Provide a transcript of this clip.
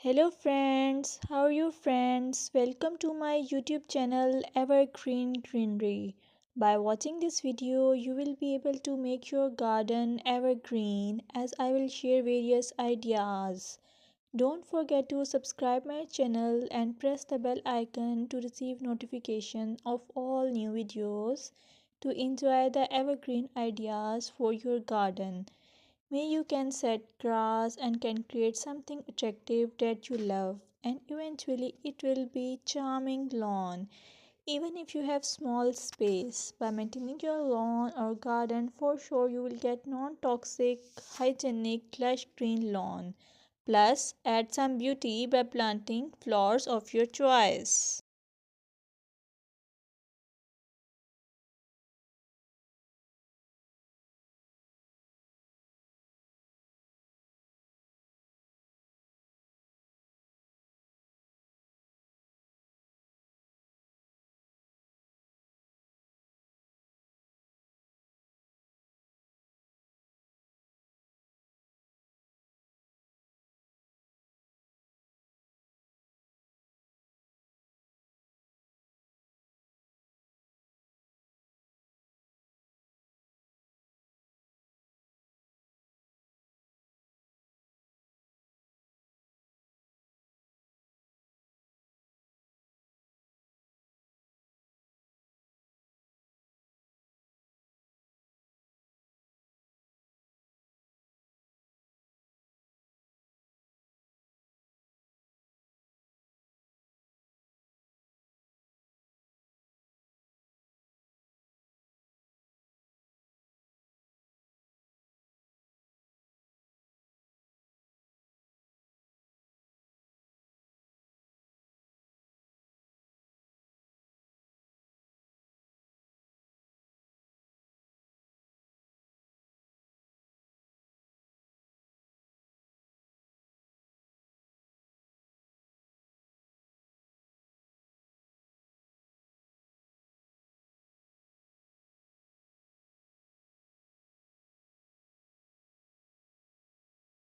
Hello friends, how are you friends? Welcome to my YouTube channel Evergreen Greenery. By watching this video, you will be able to make your garden evergreen as I will share various ideas. Don't forget to subscribe my channel and press the bell icon to receive notification of all new videos to enjoy the evergreen ideas for your garden. May you can set grass and can create something attractive that you love and eventually it will be charming lawn. Even if you have small space, by maintaining your lawn or garden for sure you will get non-toxic, hygienic, lush green lawn. Plus add some beauty by planting flowers of your choice.